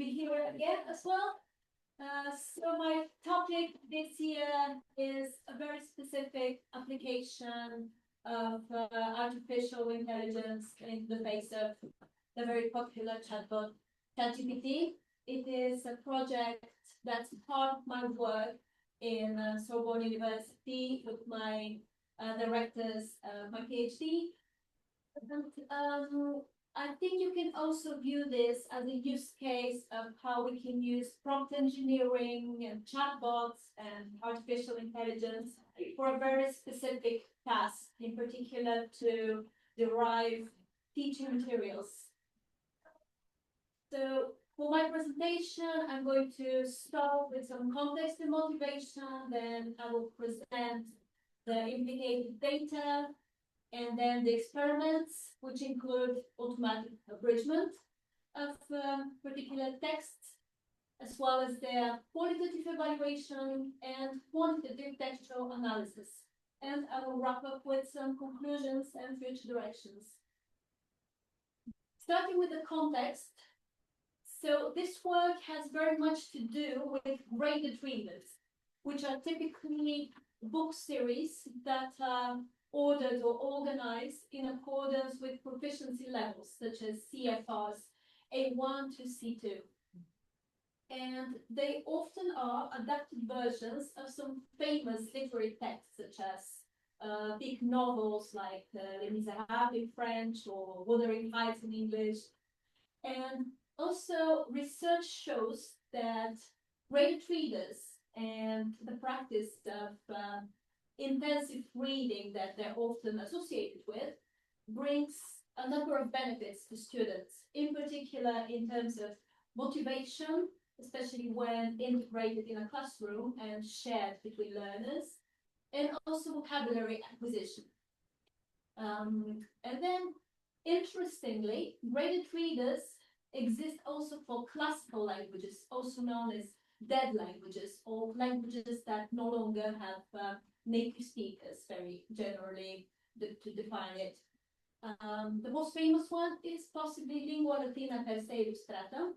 be here again as well. So my topic this year is a very specific application of artificial intelligence in the face of the very popular chatbot ChatGPT. It is a project that's part of my work in Sorbonne University with my directors, my PhD. And I think you can also view this as a use case of how we can use prompt engineering and chatbots and artificial intelligence for a very specific task, in particular to derive teaching materials. So for my presentation, I'm going to start with some context and motivation, then I will present the implicated data, and then the experiments, which include automatic abridgment of particular texts, as well as their qualitative evaluation and quantitative textual analysis. And I will wrap up with some conclusions and future directions. Starting with the context, so this work has very much to do with graded readers, which are typically book series that are ordered or organized in accordance with proficiency levels, such as CFRs A1 to C2. And they often are adapted versions of some famous literary texts, such as big novels like Les Miserables in French or Wuthering Heights in English. And also research shows that graded readers and the practice of intensive reading that they're often associated with brings a number of benefits to students, in particular in terms of motivation, especially when integrated in a classroom and shared between learners, and also vocabulary acquisition. And then, interestingly, graded readers exist also for classical languages, also known as dead languages, or languages that no longer have native speakers, very generally to define it. The most famous one is possibly Lingua Latina per se illustrata,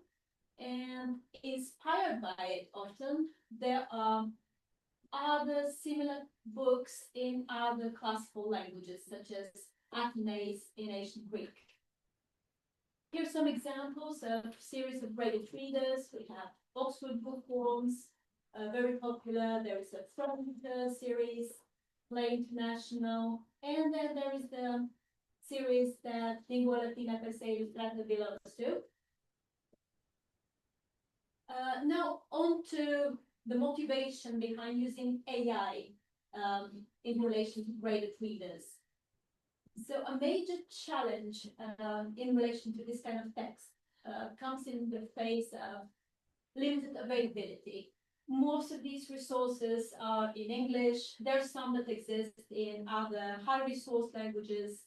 and inspired by it often, there are other similar books in other classical languages, such as Athenaeus in ancient Greek. Here's some examples of series of graded readers. We have Oxford Bookworms, very popular. There is a Frontier series, Play International, and then there is the series that Lingua Latina per se illustrata belongs to. Now on to the motivation behind using AI in relation to graded readers. So a major challenge in relation to this kind of text comes in the face of limited availability. Most of these resources are in English. There are some that exist in other high resource languages,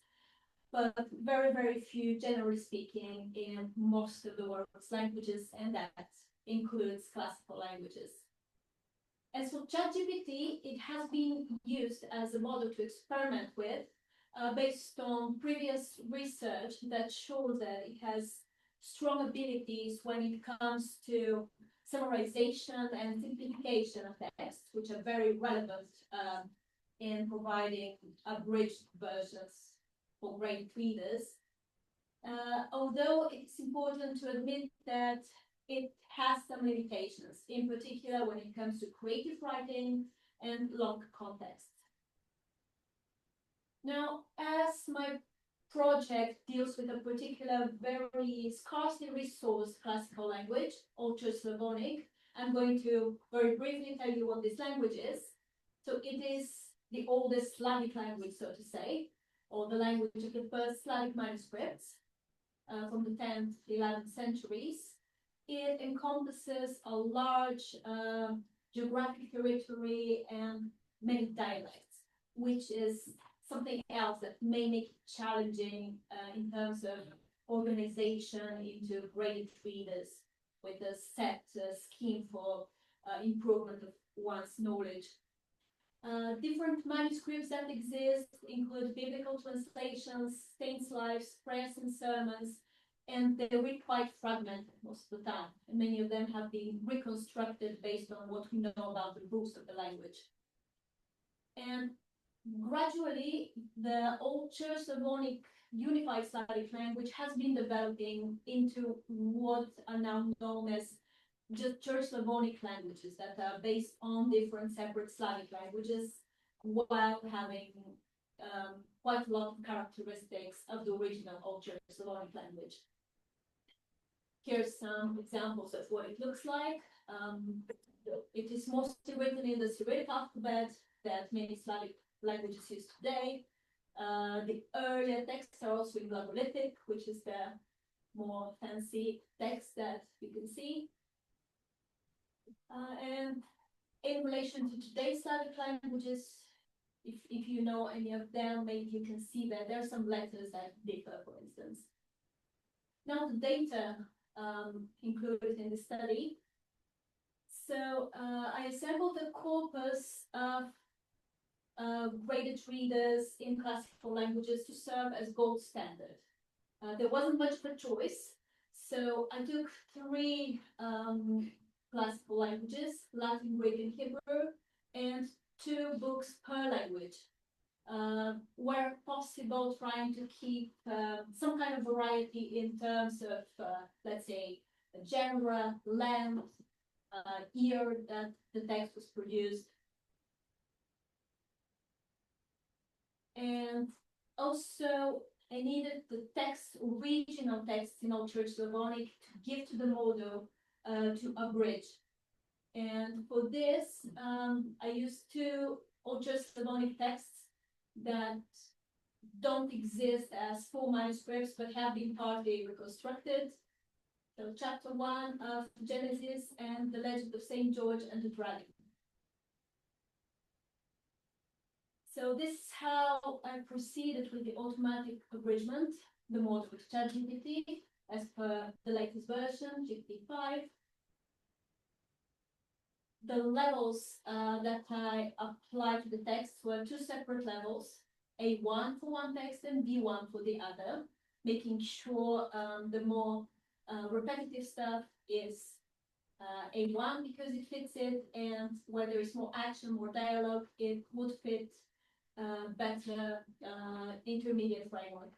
but very, very few, generally speaking, in most of the world's languages, and that includes classical languages. As for ChatGPT, it has been used as a model to experiment with, based on previous research that shows that it has strong abilities when it comes to summarization and simplification of text, which are very relevant in providing abridged versions for graded readers. Although it's important to admit that it has some limitations, in particular when it comes to creative writing and long context. Now, as my project deals with a particular very scarcely resourced classical language, Ultra Slavonic, I'm going to very briefly tell you what this language is. So it is the oldest Slavic language, so to say, or the language of the first Slavic manuscripts from the 10th, 11th centuries. It encompasses a large geographic territory and many dialects, which is something else that may make it challenging in terms of organization into graded readers with a set scheme for improvement of one's knowledge. Different manuscripts that exist include biblical translations, saints' lives, prayers and sermons, and they were quite fragmented most of the time. And many of them have been reconstructed based on what we know about the roots of the language. And gradually, the old Church Slavonic unified Slavic language has been developing into what are now known as just Church Slavonic languages that are based on different separate Slavic languages while having quite a lot of characteristics of the original Old Church Slavonic language. Here's some examples of what it looks like. It is mostly written in the Cyrillic alphabet that many Slavic languages use today. The earlier texts are also in Glagolitic, which is the more fancy text that you can see. And in relation to today's Slavic languages, if you know any of them, maybe you can see that there are some letters that differ, for instance. Now the data included in the study. So I assembled a corpus of graded readers in classical languages to serve as gold standard. There wasn't much of a choice, so I took 3 classical languages, Latin, Greek, and Hebrew, and 2 books per language, where possible, trying to keep some kind of variety in terms of, let's say, genre, length, year that the text was produced. And also, I needed the text, original text in Old Church Slavonic to give to the model to abridge. And for this, I used 2 Old Church Slavonic texts that don't exist as full manuscripts, but have been partly reconstructed. So chapter 1 of Genesis and the legend of Saint George and the Dragon. So this is how I proceeded with the automatic abridgment, the model with ChatGPT, as per the latest version, GPT-5. The levels that I applied to the text were 2 separate levels, A1 for one text and B1 for the other, making sure the more repetitive stuff is A1 because it fits it, and where there is more action, more dialogue, it would fit better intermediate framework.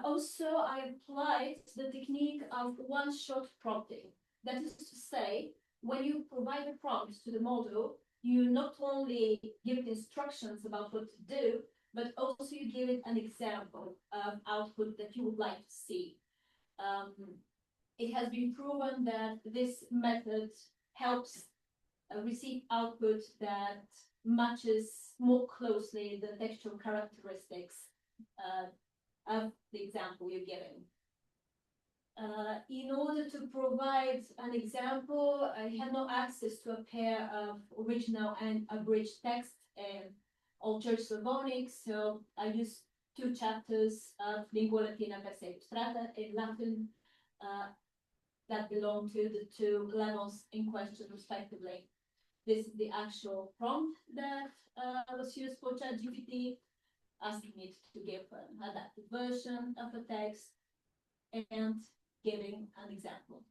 Also, I applied the technique of one-shot prompting. That is to say, when you provide a prompt to the model, you not only give it instructions about what to do, but also you give it an example of output that you would like to see. It has been proven that this method helps receive output that matches more closely the textual characteristics of the example you're giving. In order to provide an example, I had no access to a pair of original and abridged text in Old Church Slavonic, so I used 2 chapters of Lingua Latina per se illustrata in Latin that belong to the 2 levels in question, respectively. This is the actual prompt that was used for ChatGPT, asking it to give an adapted version of a text and giving an example.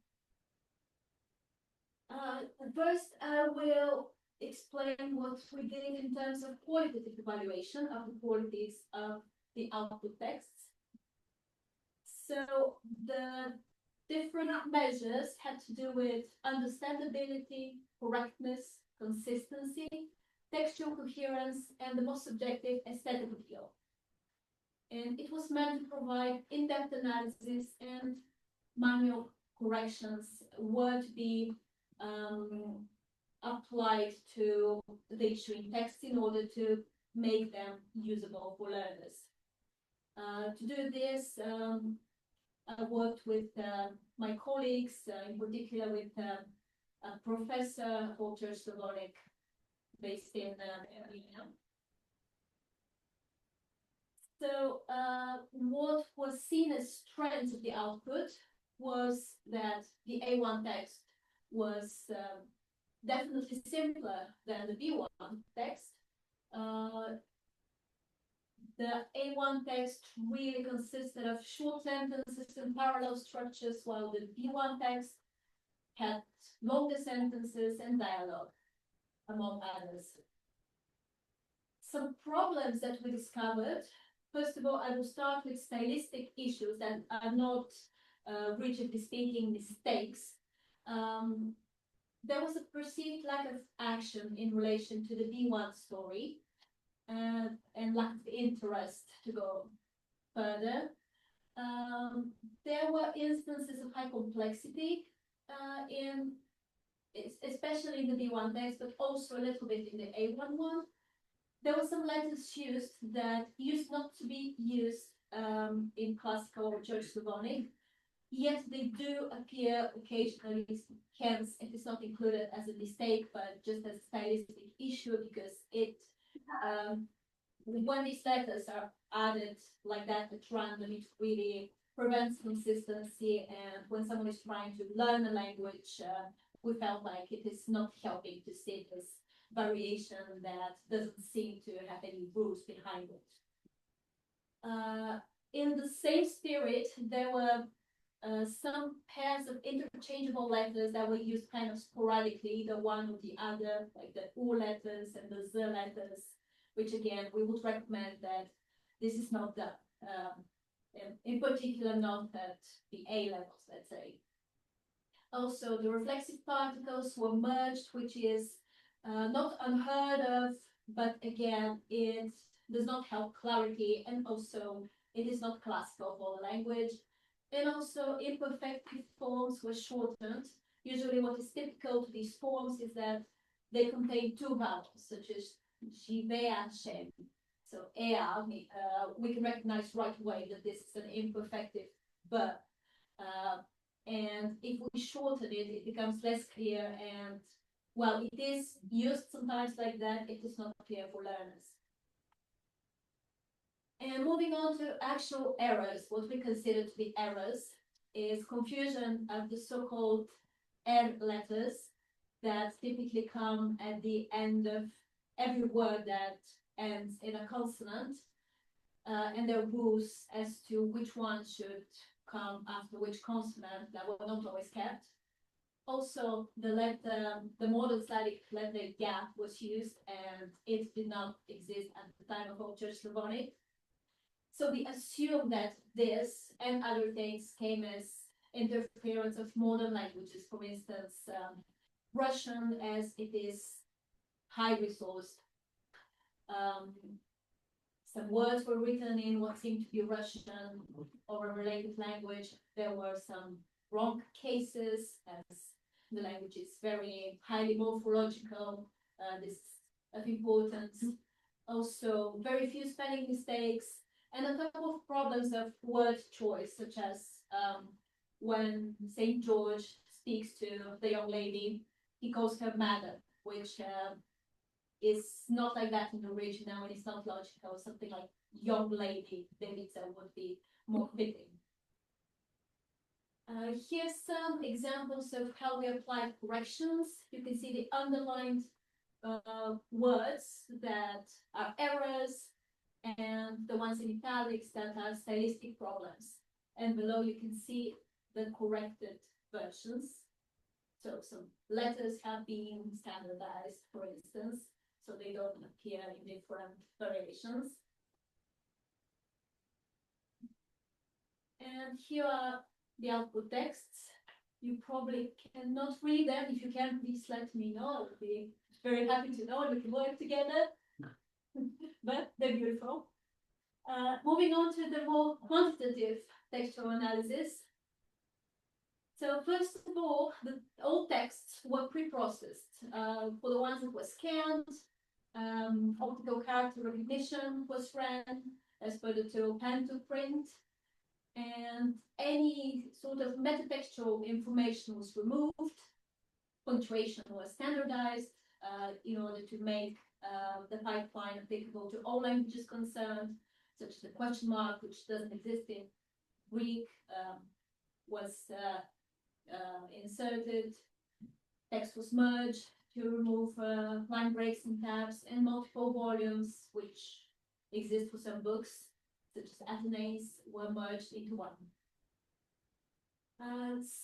First, I will explain what we did in terms of qualitative evaluation of the qualities of the output texts. So the different measures had to do with understandability, correctness, consistency, textual coherence, and the most subjective aesthetic appeal. And it was meant to provide in-depth analysis and manual corrections were to be applied to the issuing text in order to make them usable for learners. To do this, I worked with my colleagues, in particular with a professor of Old Church Slavonic based in Iglika. So what was seen as strength of the output was that the A1 text was definitely simpler than the B1 text. the A1 text really consisted of short sentences and parallel structures, while the B1 text had longer sentences and dialogue, among others. Some problems that we discovered. First of all, I will start with stylistic issues that are not, rigidly speaking, mistakes. There was a perceived lack of action in relation to the B1 story, and lack of interest to go further. There were instances of high complexity especially in the B1 text, but also a little bit in the A1 one. There were some letters used that used not to be used in classical or Church Slavonic, yet they do appear occasionally. Hence, it is not included as a mistake, but just as a stylistic issue, because when these letters are added like that at random, it really prevents consistency. And when someone is trying to learn a language, we felt like it is not helping to see this variation that doesn't seem to have any roots behind it. In the same spirit, there were some pairs of interchangeable letters that were used kind of sporadically, either one or the other, like the U letters and the Z letters, which again, we would recommend that this is not the, in particular, not at the A levels, let's say. Also, the reflexive particles were merged, which is not unheard of, but again, it does not help clarity, and also it is not classical for the language. And also, imperfective forms were shortened. Usually what is typical to these forms is that they contain two vowels, such as Shem. So ea, we can recognize right away that this is an imperfective verb. And if we shorten it, it becomes less clear, and while it is used sometimes like that, it is not clear for learners. And moving on to actual errors, what we consider to be errors is confusion of the so-called R letters that typically come at the end of every word that ends in a consonant, and there are rules as to which one should come after which consonant that were not always kept. Also, the modern Slavic letter gap was used, and it did not exist at the time of Old Church Slavonic. So we assume that this and other things came as interference of modern languages. For instance, Russian, as it is high resourced. Some words were written in what seemed to be Russian or a related language. There were some wrong cases, as the language is very highly morphological. This is of importance. Also, very few spelling mistakes, and a couple of problems of word choice, such as when St. George speaks to the young lady, he calls her madam, which is not like that in the original, and it's not logical. Something like young lady, Davica, would be more fitting. Here's some examples of how we apply corrections. You can see the underlined words that are errors, and the ones in italics that are stylistic problems. And below you can see the corrected versions. So some letters have been standardized, for instance, so they don't appear in different variations. And here are the output texts. You probably cannot read them. If you can, please let me know. I would be very happy to know, and we can work together. But they're beautiful. Moving on to the more quantitative textual analysis. So first of all, all texts were pre-processed. For the ones that were scanned, optical character recognition was ran as per the tool pen to print, and any sort of metatextual information was removed. Punctuation was standardized in order to make the pipeline applicable to all languages concerned, such as the question mark, which doesn't exist in Greek, was inserted. Text was merged to remove line breaks and tabs, and multiple volumes, which exist for some books, such as Athenaeus, were merged into one.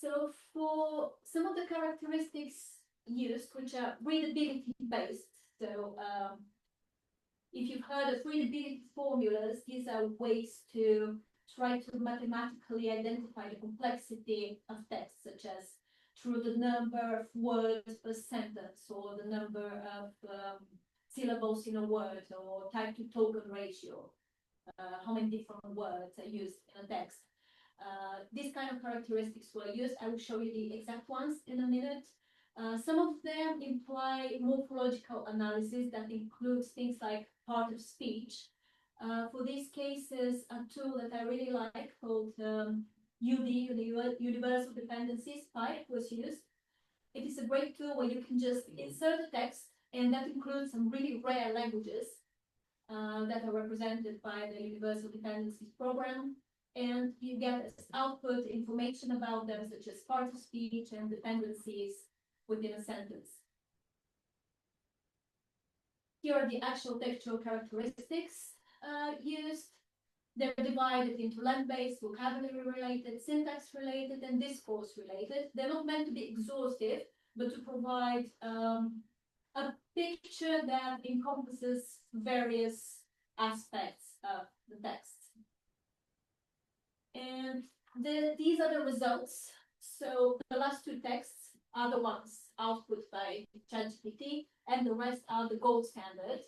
So for some of the characteristics used, which are readability based, so if you've heard of readability formulas, these are ways to try to mathematically identify the complexity of text, such as through the number of words per sentence, or the number of syllables in a word, or type to token ratio, how many different words are used in a text. These kind of characteristics were used. I will show you the exact ones in a minute. Some of them imply morphological analysis that includes things like part of speech. For these cases, a tool that I really like called Universal Dependencies Pipe was used. It is a great tool where you can just insert a text, and that includes some really rare languages that are represented by the Universal Dependencies program. And you get as output information about them, such as parts of speech and dependencies within a sentence. Here are the actual textual characteristics used. They're divided into land-based, vocabulary-related, syntax-related, and discourse-related. They're not meant to be exhaustive, but to provide a picture that encompasses various aspects of the text. And these are the results. So the last two texts are the ones output by ChatGPT, and the rest are the gold standard.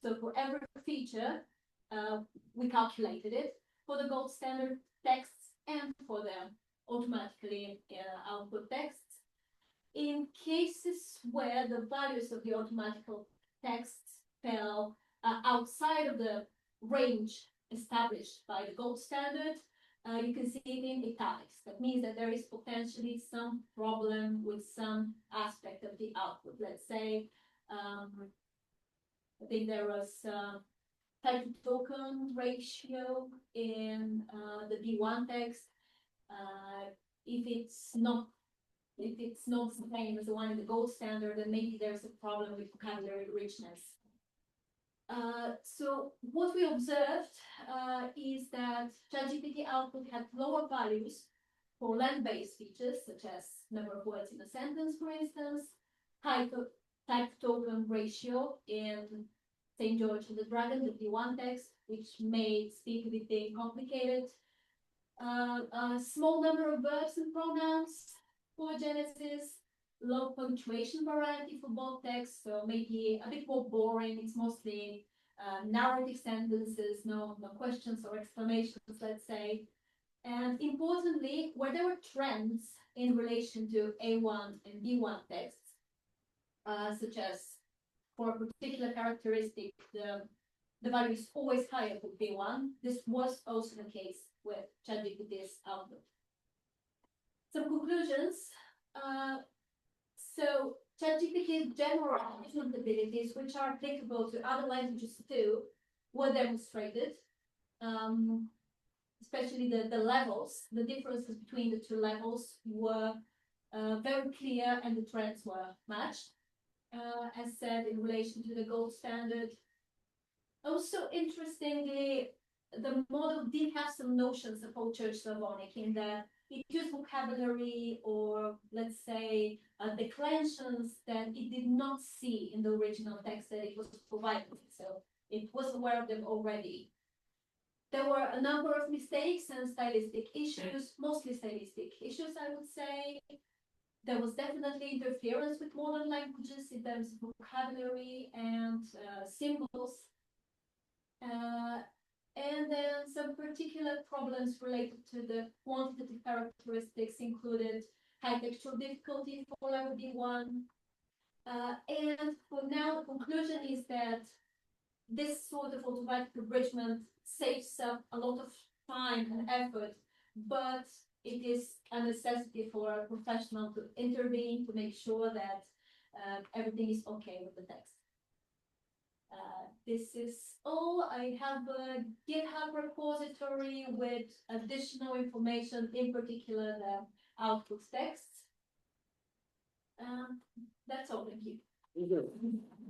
So for every feature, we calculated it for the gold standard texts and for the automatically output texts. In cases where the values of the automatical texts fell outside of the range established by the gold standard, you can see it in italics. That means that there is potentially some problem with some aspect of the output. Let's say, I think there was type to token ratio in the B1 text. If it's not the same as the one in the gold standard, then maybe there's a problem with vocabulary richness. So what we observed is that ChatGPT output had lower values for land-based features, such as number of words in a sentence, for instance, type token ratio in St. George and the Dragon, the B1 text, which made speak editing complicated, a small number of verbs and pronouns for Genesis, low punctuation variety for both texts, so maybe a bit more boring. It's mostly narrative sentences, no questions or exclamations, let's say. And importantly, where there were trends in relation to A1 and B1 texts, such as for a particular characteristic, the value is always higher for B1. This was also the case with ChatGPT's output. Some conclusions. So ChatGPT's general management abilities, which are applicable to other languages too, were demonstrated. Especially the levels, the differences between the two levels were very clear, and the trends were matched. As said, in relation to the gold standard. Also, interestingly, the model did have some notions of Old Church Slavonic in that it used vocabulary, or let's say declensions that it did not see in the original text that it was provided. So it was aware of them already. There were a number of mistakes and stylistic issues, mostly stylistic issues, I would say. There was definitely interference with modern languages in terms of vocabulary and symbols. And then some particular problems related to the quantitative characteristics included high textual difficulty for level B1. And for now, the conclusion is that this sort of automatic abridgment saves up a lot of time and effort, but it is a necessity for a professional to intervene to make sure that everything is okay with the text. This is all. I have a GitHub repository with additional information, in particular the output texts. That's all. Thank you.